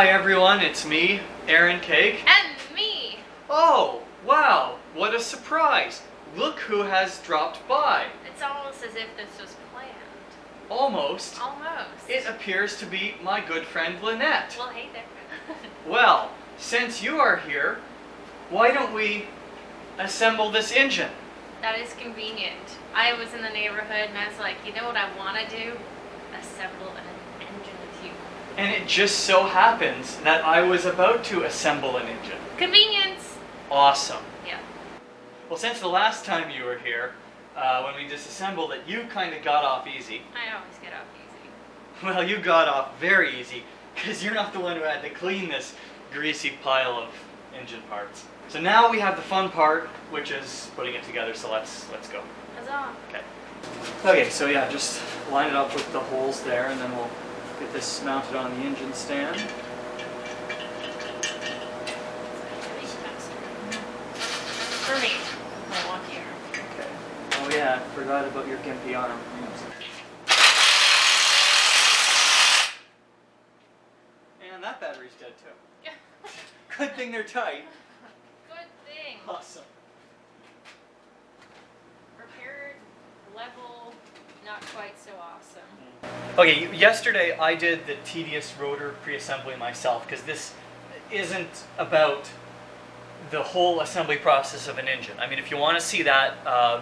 Hi everyone, it's me, Aaron Cake. And me! Oh, wow, what a surprise. Look who has dropped by. It's almost as if this was planned. Almost. Almost. It appears to be my good friend Lynnette. Well, hey there. Well, since you are here, why don't we assemble this engine? That is convenient. I was in the neighborhood and I was like, you know what I want to do? Assemble an engine with you. And it just so happens that I was about to assemble an engine. Convenience! Awesome. Yeah. Well, since the last time you were here, when we disassembled it, you kind of got off easy. I always get off easy. Well, you got off very easy, because you're not the one who had to clean this greasy pile of engine parts. So now we have the fun part, which is putting it together, so let's go. Huzzah! Okay. Okay, so yeah, just line it up with the holes there, and then we'll get this mounted on the engine stand. For me. I want you. Okay. Oh yeah, I forgot about your gimpy arm. And that battery's dead too. Good thing they're tight. Good thing. Awesome. Repaired, level, not quite so awesome. Okay, yesterday I did the tedious rotor pre-assembly myself, because this isn't about the whole assembly process of an engine. I mean, if you want to see that,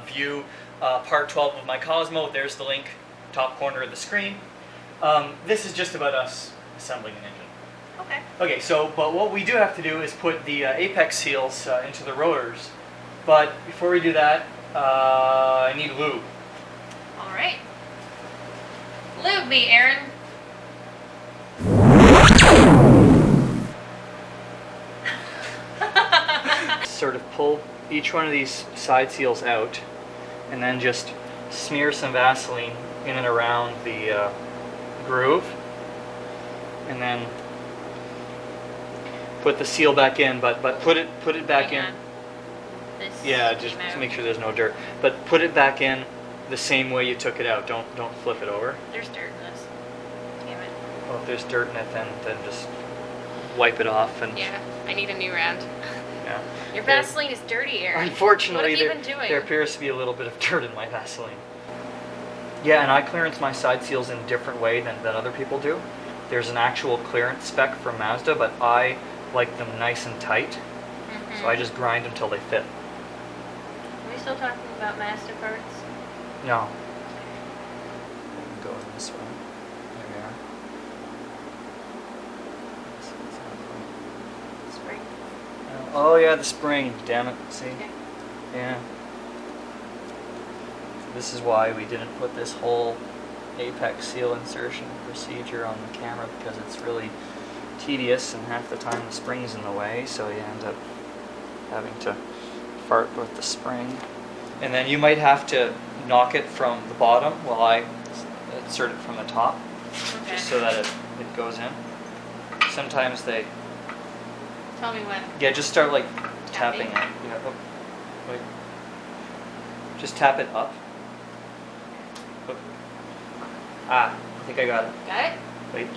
view part 12 of my Cosmo, there's the link, top corner of the screen. This is just about us assembling an engine. Okay. Okay, so, but what we do have to do is put the apex seals into the rotors. But before we do that, I need lube. Alright. Lube me, Aaron. Sort of pull each one of these side seals out, and then just smear some Vaseline in and around the groove, and then put the seal back in. But put it back in. This Yeah, just to make sure there's no dirt. But put it back in the same way you took it out. Don't flip it over. There's dirt in this. Damn it. Well, if there's dirt in it, then just wipe it off and. Yeah, I need a new round. Yeah. Your Vaseline is dirty, Aaron. Unfortunately, what have you been doing? there appears to be a little bit of dirt in my Vaseline. Yeah, and I clearance my side seals in a different way than other people do. There's an actual clearance spec from Mazda, but I like them nice and tight, so I just grind until they fit. Are we still talking about Mazda parts? No. Go this way. There we are. Spring. Oh yeah, the spring. Damn it. See? Okay. Yeah. So this is why we didn't put this whole apex seal insertion procedure on the camera, because it's really tedious and half the time the spring's in the way, so you end up having to fart with the spring. And then you might have to knock it from the bottom while I insert it from the top, Okay. just so that it goes in. Sometimes they... Tell me when. Yeah, just start like tapping it. Tapping? Yeah, oh, wait. Just tap it up. Oh. Ah, I think I got it. Got it? Wait,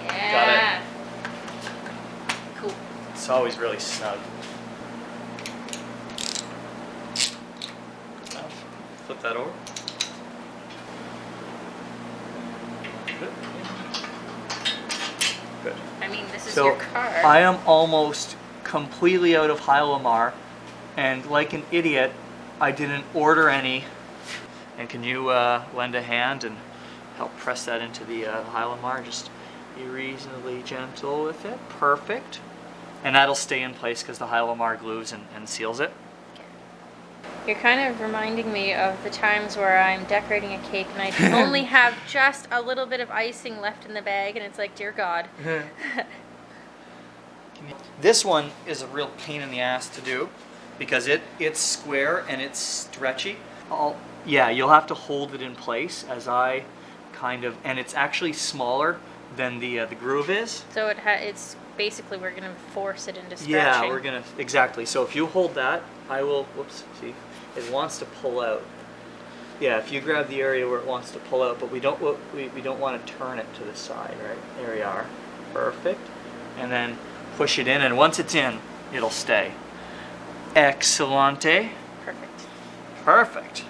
Yeah. Cool. it's always really snug. Enough. Flip that over. Good. Good. I mean, this is So your car. I am almost completely out of Hylamar, and like an idiot, I didn't order any. And can you lend a hand and help press that into the Hylamar? Just be reasonably gentle with it. Perfect. And that'll stay in place because the Hylamar glues and seals it. You're kind of reminding me of the times where I'm decorating a cake and I only have just a little bit of icing left in the bag, and it's like, dear God. This one is a real pain in the ass to do because it's square and it's stretchy. Yeah, you'll have to hold it in place as I kind of, and it's actually smaller than the groove is. So it's basically we're going to force it into stretching. Yeah, we're gonna, exactly. So if you hold that, I will, whoops, see, it wants to pull out. Yeah, if you grab the area where it wants to pull out, but we don't want to turn it to the side, right? There we are. Perfect. And then push it in, and once it's in, it'll stay. Excellente. Perfect. Perfect.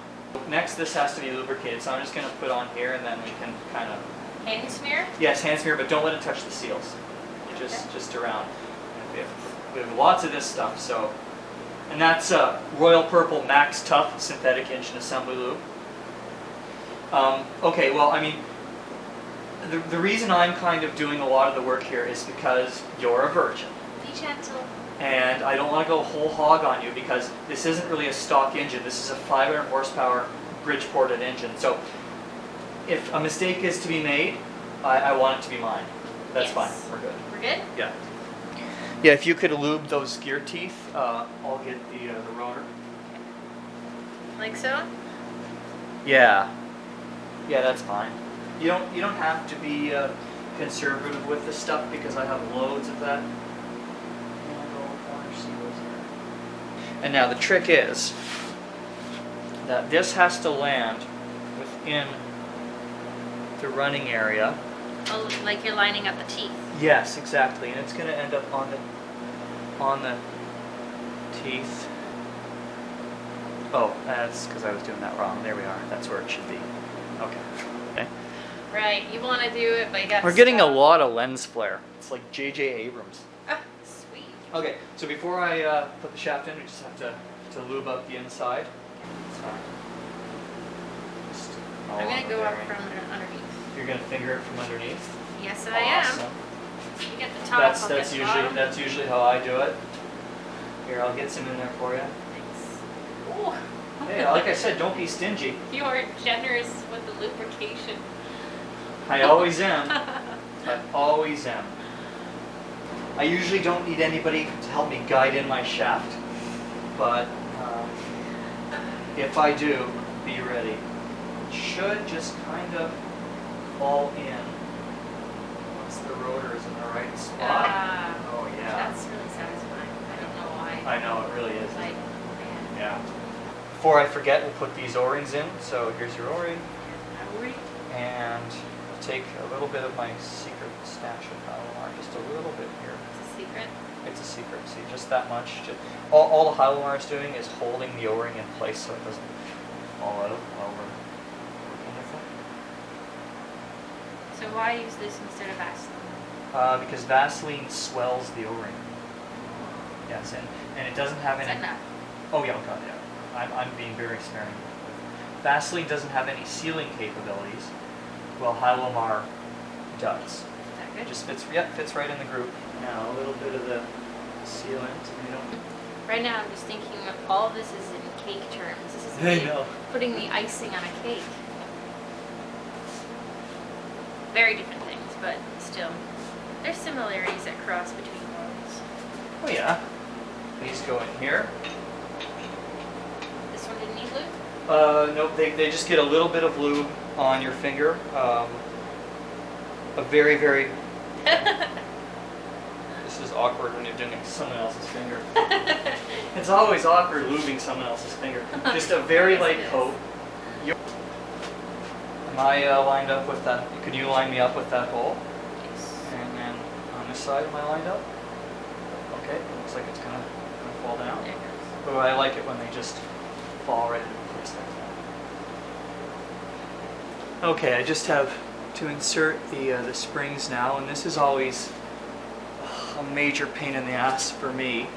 Next, this has to be lubricated, so I'm just going to put on here, and then we can kind of... Hand smear? Yes, hand smear, but don't let it touch the seals. Just around. And we have lots of this stuff, so... And that's Royal Purple Max Tough Synthetic Engine Assembly Lube. Okay, well, I mean, the reason I'm kind of doing a lot of the work here is because you're a virgin. Be gentle. And I don't want to go whole hog on you because this isn't really a stock engine. This is a 500 horsepower Bridgeported engine. So if a mistake is to be made, I want it to be mine. That's fine. We're good. We're good? Yeah. Yeah, if you could lube those gear teeth, I'll get the rotor. Like so? Yeah. Yeah, that's fine. You don't have to be conservative with this stuff because I have loads of that. And now the trick is that this has to land within the running area. Oh, like you're lining up the teeth. Yes, exactly, and it's going to end up on the teeth. Oh, that's because I was doing that wrong. There we are. That's where it should be. Okay. Right, you want to do it, but you got to We're getting a lot of lens flare. It's like J.J. Abrams. Ah, sweet. Okay, so before I put the shaft in, we just have to lube up the inside. I'm going to go up from underneath. You're going to finger it from underneath? Yes, I am. You get the top, I'll get the bottom. That's usually how I do it. Here, I'll get some in there for you. Thanks. Ooh. Hey, like I said, don't be stingy. You are generous with the lubrication. I always am. I always am. I usually don't need anybody to help me guide in my shaft, but if I do, be ready. It should just kind of fall in once the rotor is in the right spot. Oh yeah. That's really satisfying. I don't know why. I know, it really is. Like, man. Yeah. Before I forget, we'll put these O-rings in. So here's your O-ring. And take a little bit of my secret stash of Hylamar, just a little bit here. It's a secret? It's a secret. See, just that much. All the Hylamar is doing is holding the O-ring in place so it doesn't fall out while we're working with it. So why use this instead of Vaseline? Because Vaseline swells the O-ring. Yes, and it doesn't have Is any... that enough? Oh yeah, oh god, yeah. I'm being very sparing. Vaseline doesn't have any sealing capabilities, while Hylamar does. Is that good? It just fits right in the group. Now a little bit of the sealant. Right now I'm just thinking of all of this is in cake terms. This is I know. putting the icing on a cake. Very different things, but still. There's similarities that cross between worlds. Oh yeah. These go in here. This one didn't need lube? Nope, they just get a little bit of lube on your finger. A very, very... This is awkward when you're doing someone else's finger. It's always awkward lubing someone else's finger. Just a very light coat. Am I lined up with that? Could you line me up with that hole? Yes. And then on this side, am I lined up? Okay, looks like it's gonna fall down. There it goes. Oh, I like it when they just fall right into place like that. Okay, I just have to insert the springs now, and this is always a major pain in the ass for me.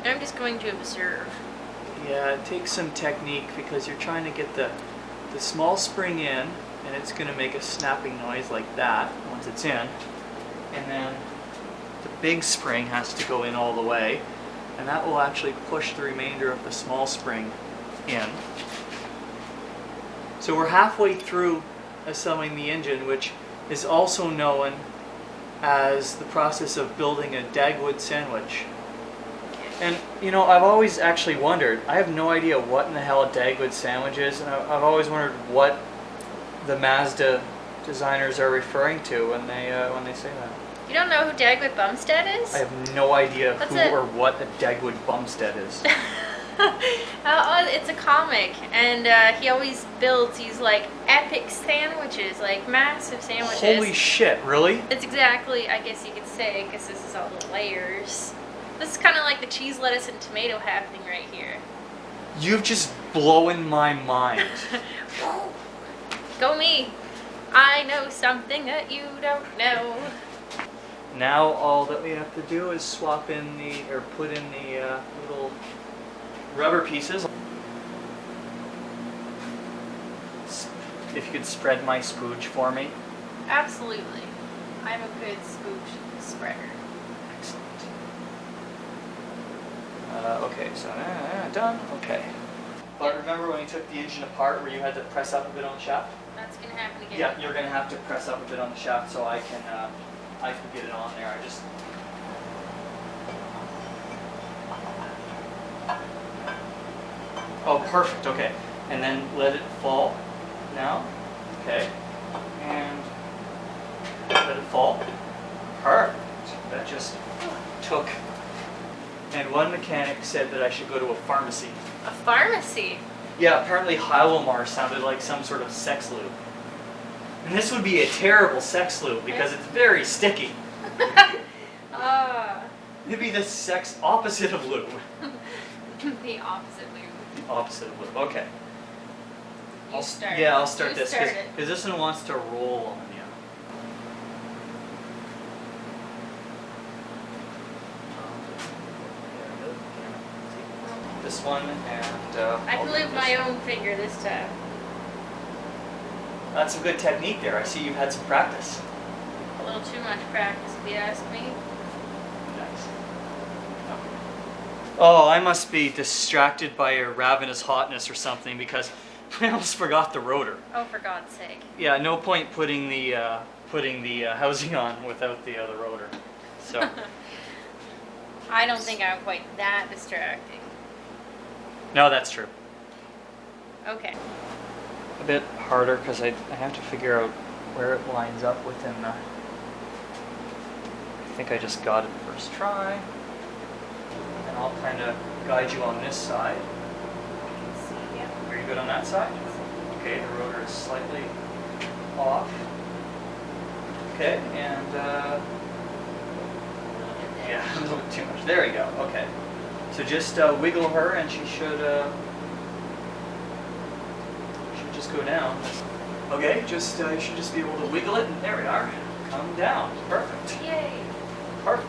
I'm just going to observe. Yeah, it takes some technique because you're trying to get the small spring in, and it's going to make a snapping noise like that once it's in, and then the big spring has to go in all the way, and that will actually push the remainder of the small spring in. So we're halfway through assembling the engine, which is also known as the process of building a Dagwood sandwich. And you know, I've always actually wondered, I have no idea what in the hell a Dagwood sandwich is, and I've always wondered what the Mazda designers are referring to when they say that. You don't know who Dagwood Bumstead is? I have no idea What's who it? or what a Dagwood Bumstead is. It's a comic, and he always builds these like epic sandwiches, like massive sandwiches. Holy shit, really? It's exactly, I guess you could say, because this is all the layers. This is kind of like the cheese, lettuce, and tomato happening right here. You've just blown my mind. Go me. I know something that you don't know. Now all that we have to do is swap in or put in the little rubber pieces. If you could spread my spooge for me. Absolutely. I'm a good spooge spreader. Excellent. Okay, so done. Okay. But remember when you took the engine apart where you had to press up a bit on the shaft? That's gonna happen again. Yeah, you're gonna have to press up a bit on the shaft so I can get it on there. I just. Oh, perfect. Okay, and then let it fall. Now, okay, and let it fall. Perfect. That just took. And one mechanic said that I should go to a pharmacy. A pharmacy? Yeah, apparently Hyalomar sounded like some sort of sex lube. And this would be a terrible sex lube because it's very sticky. It'd be the sex opposite of lube. The opposite lube. The opposite of lube. Okay. You start. Yeah, I'll start You this start because this one wants to roll on you. This one and I can lube my own finger this time. That's some good technique there. I see you've had some practice. A little too much practice, if you ask me. Nice. Oh, I must be distracted by your ravenous hotness or something because I almost forgot the rotor. Oh, for God's sake. Yeah, no point putting the housing on without the rotor. So. I don't think I'm quite that distracting. No, that's true. Okay. A bit harder because I have to figure out where it lines up within the. I think I just got it first try. And I'll kind of guide you on this side. See, yeah. Are you good on that side? Okay, the rotor is slightly off. Okay, and yeah, a little bit too much. There we go. Okay, so just wiggle her, and she should just go down. Okay, just you should just be able to wiggle it, and there we are. Come down. Perfect. Yay. Perfect.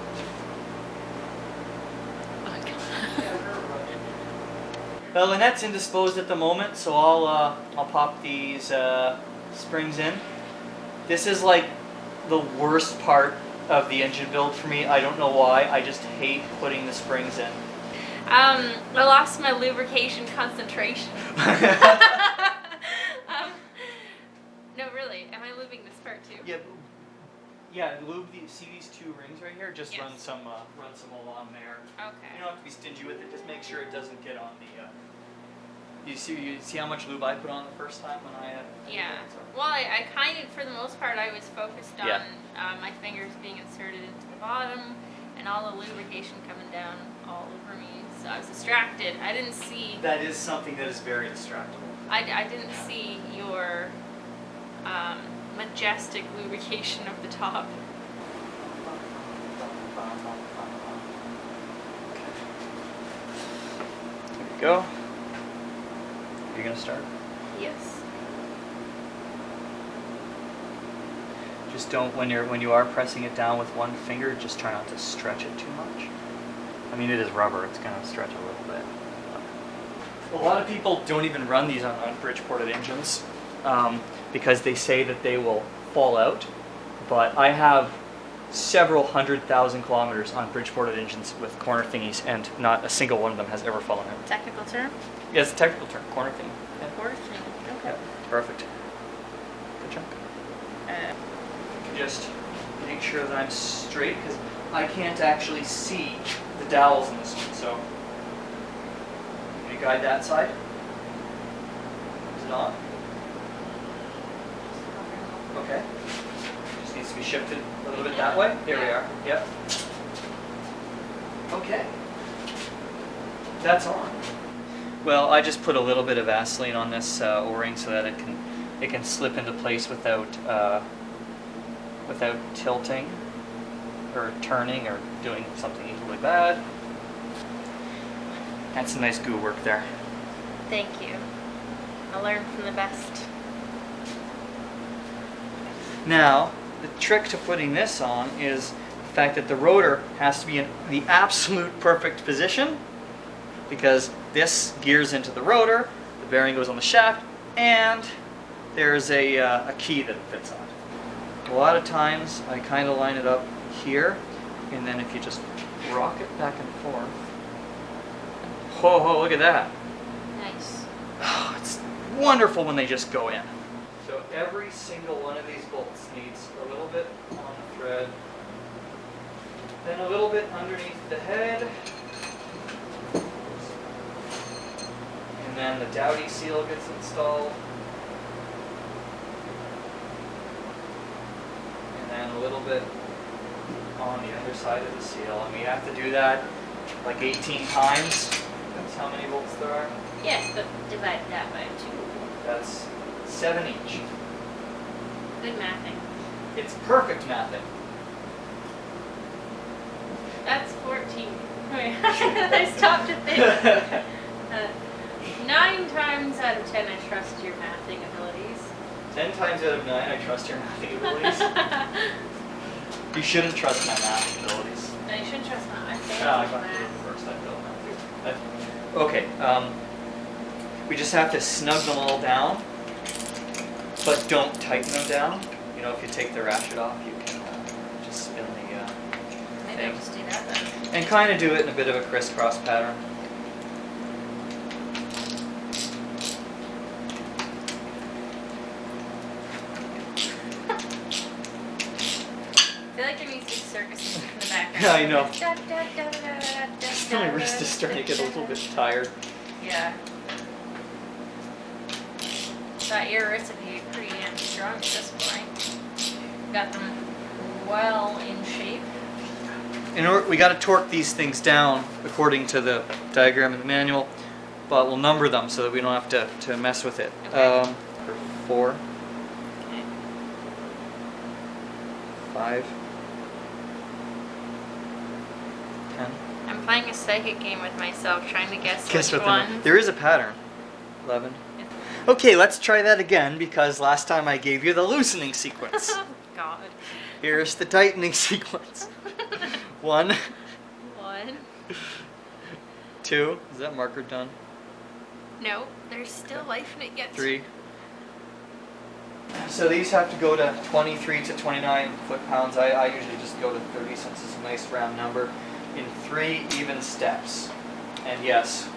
Well, Lynnette's indisposed at the moment, so I'll pop these springs in. This is like the worst part of the engine build for me. I don't know why. I just hate putting the springs in. I lost my lubrication concentration. No, really. Am I lubing this part too? Yeah. Lube see these two rings right here? Just Yes. run some along there. Okay. You don't have to be stingy with it. Just make sure it doesn't get on the. You see how much lube I put on the first time when I. Yeah. Well, I kind of, for the most part, I was focused on Yeah. my fingers being inserted into the bottom and all the lubrication coming down all over me. So I was distracted. I didn't see. That is something that is very distracting. I didn't see your majestic lubrication of the top. There we go. Are you gonna start? Yes. Just don't when you are pressing it down with one finger. Just try not to stretch it too much. I mean, it is rubber. It's gonna stretch a little bit. A lot of people don't even run these on Bridgeported engines because they say that they will fall out. But I have several 100,000 kilometers on Bridgeported engines with corner thingies, and not a single one of them has ever fallen out. Technical term? Yeah, it's a technical term, corner thingy. Yeah. Corner thing. Okay. Yeah, perfect. Good job. Just make sure that I'm straight because I can't actually see the dowels in this one. So, can you guide that side? Is it on? Okay. Just needs to be shifted a little bit that way. There we are. Yep. Okay. That's on. Well, I just put a little bit of Vaseline on this O-ring so that it can it can slip into place without without tilting or turning or doing something equally bad. That's some nice goo work there. Thank you. I learned from the best. Now, the trick to putting this on is the fact that the rotor has to be in the absolute perfect position, because this gears into the rotor, the bearing goes on the shaft, and there's a key that it fits on. A lot of times I kind of line it up here, and then if you just rock it back and forth. Whoa, look at that. Nice. Oh, it's wonderful when they just go in. So every single one of these bolts needs a little bit on the thread, then a little bit underneath the head, and then the dowdy seal gets installed, and then a little bit on the other side of the seal. And we have to do that like 18 times. That's how many bolts there are. Yes, but divide that by 2. That's 7 each. Good mathing. It's perfect mathing. That's 14. Wait, I stopped to think. 9 times out of 10, I trust your mathing abilities. 10 times out of 9, I trust your mathing abilities. You shouldn't trust my mathing abilities. No, you shouldn't trust mine. I failed I got math. through it first. I failed math too. Okay, we just have to snug them all down, but don't tighten them down. You know, if you take the ratchet off, you can just spin the Maybe thing. I'll just do that then. And kind of do it in a bit of a crisscross pattern. I feel like there needs to be circus music in the background. Yeah, I know. Da, da, da, da, da, da, My wrist is starting to get a little bit tired. Yeah. That ear wrists would be pretty damn strong at this point. Got them well in shape. We got to torque these things down according to the diagram in the manual, but we'll number them so that we don't have to mess with it. Okay. 4, Okay. 5, 10. I'm playing a psychic game with myself, trying to guess Guess which what one. there is a pattern. 11. Okay, let's try that again, because last time I gave you the loosening sequence. God. Here's the tightening sequence. 1, 1. 2. Is that marker done? No, there's still life in it yet. 3. So these have to go to 23 to 29 foot-pounds. I usually just go to 30 since it's a nice round number, in 3 even steps. And yes,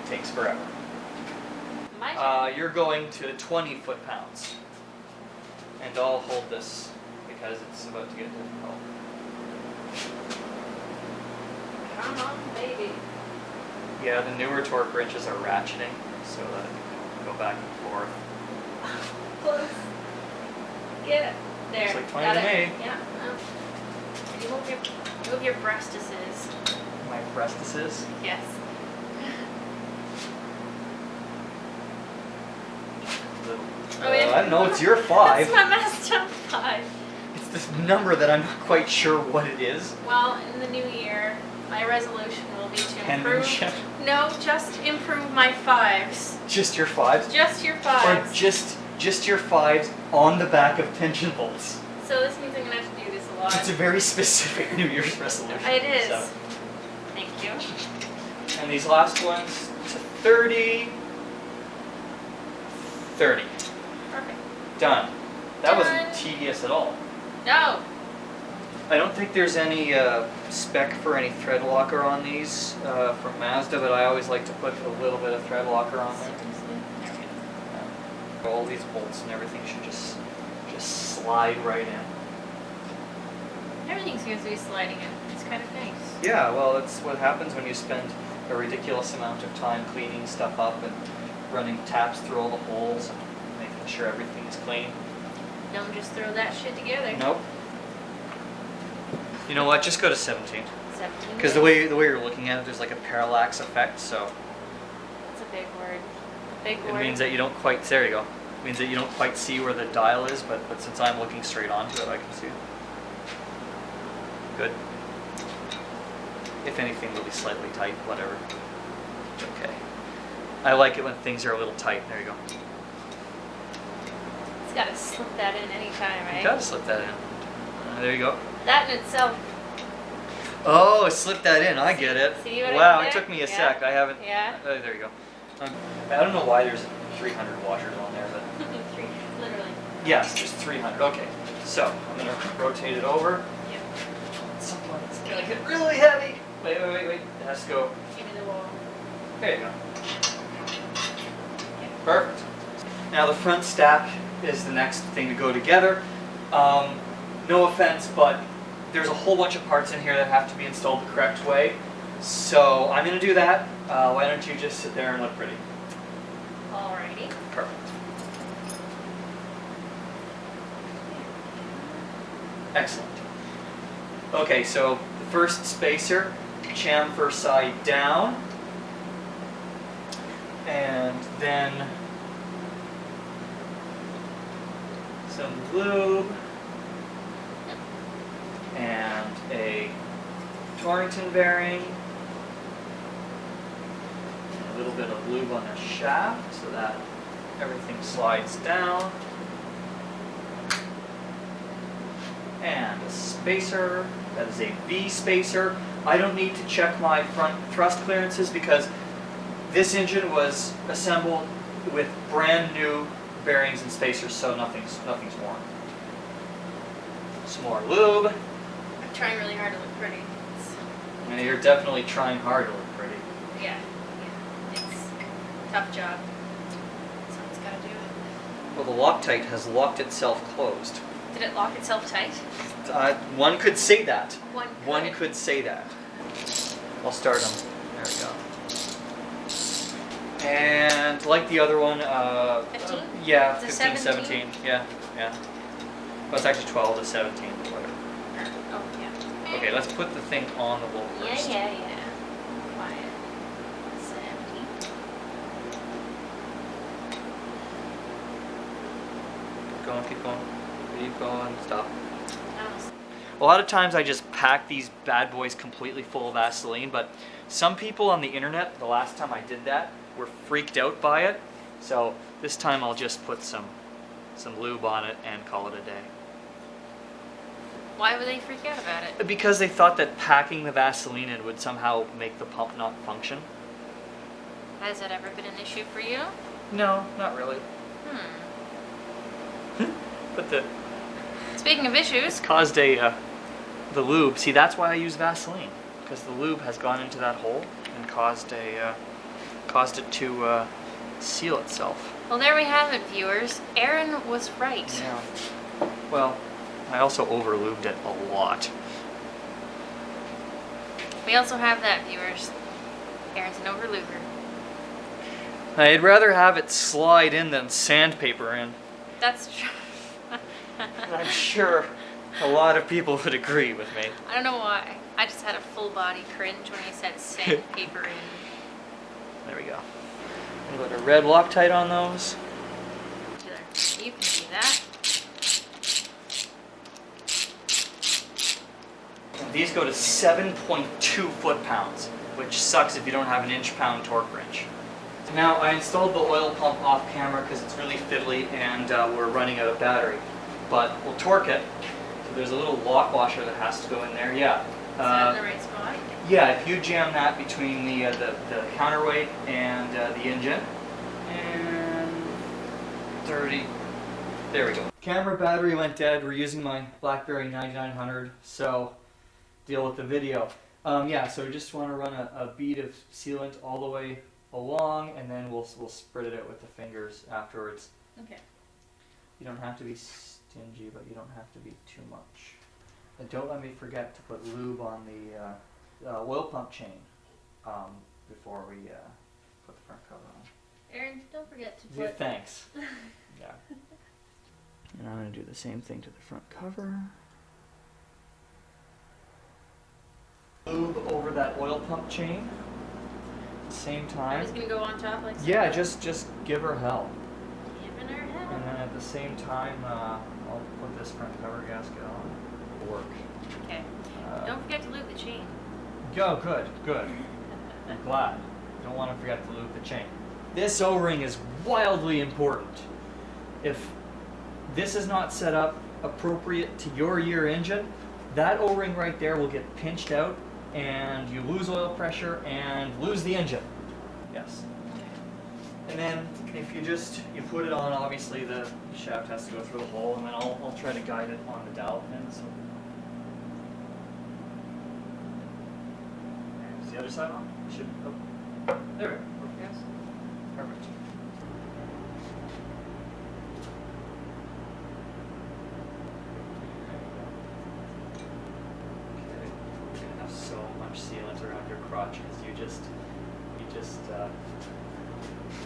it takes forever. My turn. You're going to 20 foot-pounds. And I'll hold this because it's about to get difficult. Come on, baby. Yeah, the newer torque wrenches are ratcheting, so that it can go back and forth. Close. Get it. There. Looks like 20 Got to it. me. Yeah. You move your breastises. My breastises. Yes. Oh, yeah. I don't know, it's your 5. That's my messed up 5. It's this number that I'm not quite sure what it is. Well, in the new year, my resolution will be to Penmanship. improve. No, just improve my 5s. Just your 5s? Just your Or 5s. just your 5s on the back of tension bolts. So this means I'm gonna have to do this a lot. It's a very specific New Year's resolution. It is. So. Thank you. And these last ones to 30. 30. Perfect. Done. That Done. wasn't tedious at all. No. I don't think there's any spec for any thread locker on these from Mazda, but I always like to put a little bit of thread locker on there. All these bolts and everything should just slide right in. Everything seems to be sliding in. It's kind of nice. Yeah, well, that's what happens when you spend a ridiculous amount of time cleaning stuff up and running taps through all the holes and making sure everything is clean. Don't just throw that shit together. Nope. You know what? Just go to 17. 17. Because the way you're looking at it, there's like a parallax effect, so That's a big word. Big it word. means that you don't quite. There you go. Means that you don't quite see where the dial is, but since I'm looking straight onto it, I can see it. Good. If anything, it'll be slightly tight, whatever. Okay. I like it when things are a little tight. There you go. It's got to slip that in anytime, right? You gotta slip that in. There you go. That in itself. Oh, slip that in. I get it. See what I Wow, did it there? took me a Yeah. sec. I haven't. Yeah. There you go. I don't know why there's 300 washers on there, but. Literally. Yes, there's 300. Okay. So, I'm going to rotate it over. Yep. At some point, it's going to get really heavy. Wait. It has to go. Give me the wall. There you go. Perfect. Now the front stack is the next thing to go together. No offense, but there's a whole bunch of parts in here that have to be installed the correct way. So I'm going to do that. Why don't you just sit there and look pretty? Alrighty. Perfect. Excellent. Okay, so the first spacer, chamfer side down. And then some lube and a Torrington bearing and a little bit of lube on the shaft so that everything slides down, and a spacer. That is a V spacer. I don't need to check my front thrust clearances because this engine was assembled with brand new bearings and spacers, so nothing's worn. Some more lube. I'm trying really hard to look pretty. And you're definitely trying hard to look pretty. Yeah. It's a tough job. Someone's got to do it. Well, the Loctite has locked itself closed. Did it lock itself tight? One could say that. One could say that. I'll start them. There we go. And like the other one, 15? Yeah, It's a 15, 17. Yeah. Well, it's actually 12 to 17, whatever. Oh, yeah. Okay, let's put the thing on the wall first. Yeah. Quiet. 17. Keep going, stop. A lot of times I just pack these bad boys completely full of Vaseline, but some people on the internet, the last time I did that, were freaked out by it. So this time I'll just put some lube on it and call it a day. Why would they freak out about it? Because they thought that packing the Vaseline in would somehow make the pump not function. Has that ever been an issue for you? No, not really. But Speaking of issues, it's caused the lube. See, that's why I use Vaseline, because the lube has gone into that hole and caused it to seal itself. well, there we have it, viewers. Aaron was right. Yeah. Well, I also over-lubed it a lot. We also have that, viewers. Aaron's an overluber. I'd rather have it slide in than sandpaper in. That's true. And I'm sure a lot of people would agree with me. I don't know why. I just had a full body cringe when he said sandpaper in. There we go. I'm gonna put a red Loctite on those. You can do that. And these go to 7.2 foot-pounds, which sucks if you don't have an inch-pound torque wrench. Now, I installed the oil pump off camera because it's really fiddly and we're running out of battery. But we'll torque it. So there's a little lock washer that has to go in there. Yeah. Is that in the right spot? Yeah, if you jam that between the counterweight and the engine, and 30. There we go. Camera battery went dead. We're using my BlackBerry 9900, so deal with the video. Yeah, so we just want to run a bead of sealant all the way along, and then we'll spread it out with the fingers afterwards. Okay. You don't have to be stingy, but you don't have to be too much. And don't let me forget to put lube on the oil pump chain before we put the front cover on. Aaron, don't forget to Yeah, put... thanks. Yeah. And I'm going to do the same thing to the front cover. Lube over that oil pump chain at the same I'm time. just going to go on top like so. Yeah, just give her hell. Giving her hell. the same time, I'll put this front cover gasket on. Work. Okay. Don't forget to lube the chain. Go, good, good. I'm glad. Don't want to forget to lube the chain. This O-ring is wildly important. If this is not set up appropriate to your year engine, that O-ring right there will get pinched out and you lose oil pressure and lose the engine. Yes. And then if you put it on, obviously the shaft has to go through the hole, and then I'll try to guide it on the dowel pin. So. Is the other side on? Should, oh. There we go. Yes. Perfect. Okay. You're gonna have so much sealant around your crotch because you just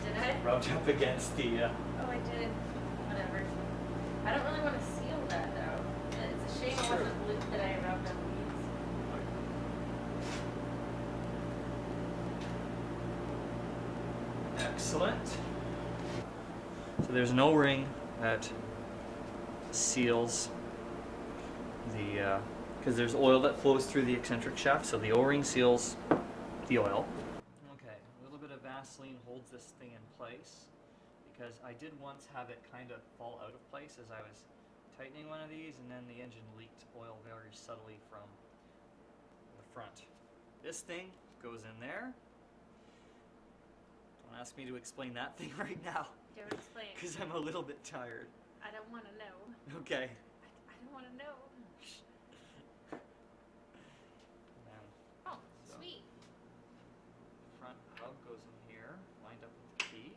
Did I? rubbed up against the. Oh, I did. Whatever. I don't really want to seal that though. It's a shame it wasn't loop that I rubbed up these. Excellent. So there's an O-ring that seals the, because there's oil that flows through the eccentric shaft, so the O-ring seals the oil. Okay, a little bit of Vaseline holds this thing in place, because I did once have it kind of fall out of place as I was tightening one of these, and then the engine leaked oil very subtly from the front. This thing goes in there. Don't ask me to explain that thing right now. Don't explain. Because I'm a little bit tired. I don't want to know. Okay. I don't want to know. Oh, So, sweet. front hub goes in here, lined up with the key.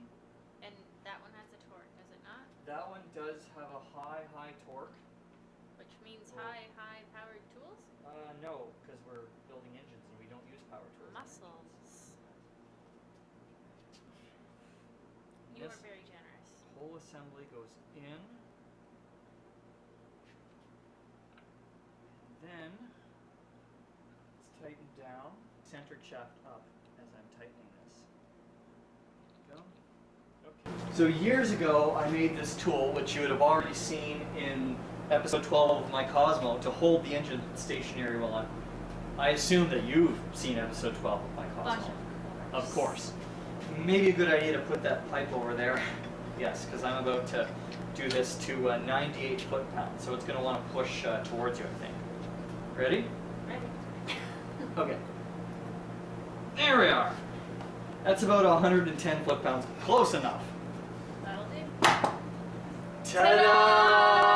And that one has a torque, does it not? That one does have a high torque. Which means Oh. high powered tools? No, because we're building engines and we don't use power tools. Muscles. You This are very generous. whole assembly goes in. And then it's tightened down. Eccentric shaft up as I'm tightening this. Go. Okay. So years ago, I made this tool, which you would have already seen in episode 12 of my Cosmo, to hold the engine stationary while I assume that you've seen episode 12 of my Cosmo. Of course. Maybe a good idea to put that pipe over there. Yes, because I'm about to do this to 98 foot-pounds, so it's going to want to push towards you, I think. Ready? Ready. Okay. There we are. That's about 110 foot-pounds. Close enough. That'll do. Ta-da!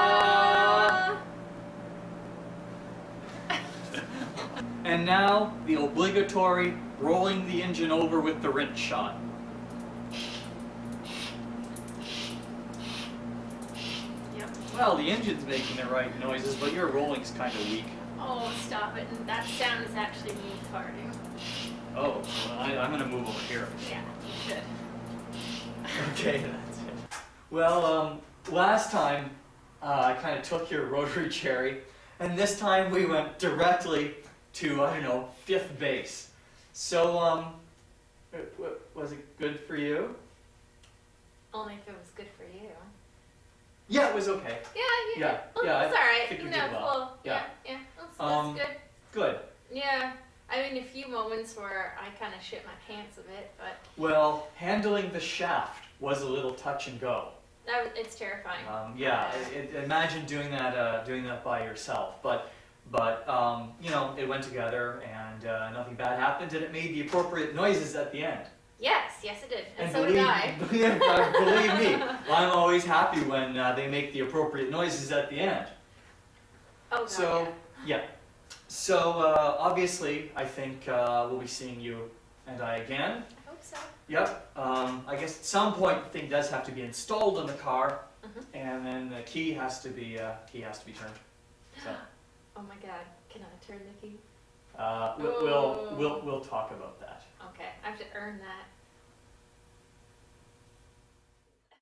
And now, the obligatory rolling the engine over with the wrench shot. Yep. Well, the engine's making the right noises, but your rolling's kind of weak. Oh, stop it. And that sound is actually me farting. Oh, well, I'm going to move over here. Yeah, you should. Okay, that's it. Well, last time I kind of took your rotary cherry, and this time we went directly to, I don't know, 5th base. So, was it good for you? Only if it was good for you. Yeah, it was okay. Yeah. Yeah, That's I alright. think you No, did well. cool. Yeah. Yeah. That's good. Good. Yeah. I mean, a few moments where I kind of shit my pants a bit, but Well, handling the shaft was a little touch and go. it's terrifying. Imagine doing that by yourself. But you know, it went together, and nothing bad happened, and it made the appropriate noises at the end. Yes, it did. And so believe, did I. Believe me, I'm always happy when they make the appropriate noises at the end. Oh, God, So, yeah. So, obviously, I think we'll be seeing you and I again. I hope so. Yep. I guess at some point the thing does have to be installed in the car, and then the key has to be turned. So, Oh my God, can I turn the key? we'll talk about that. Okay, I have to earn that.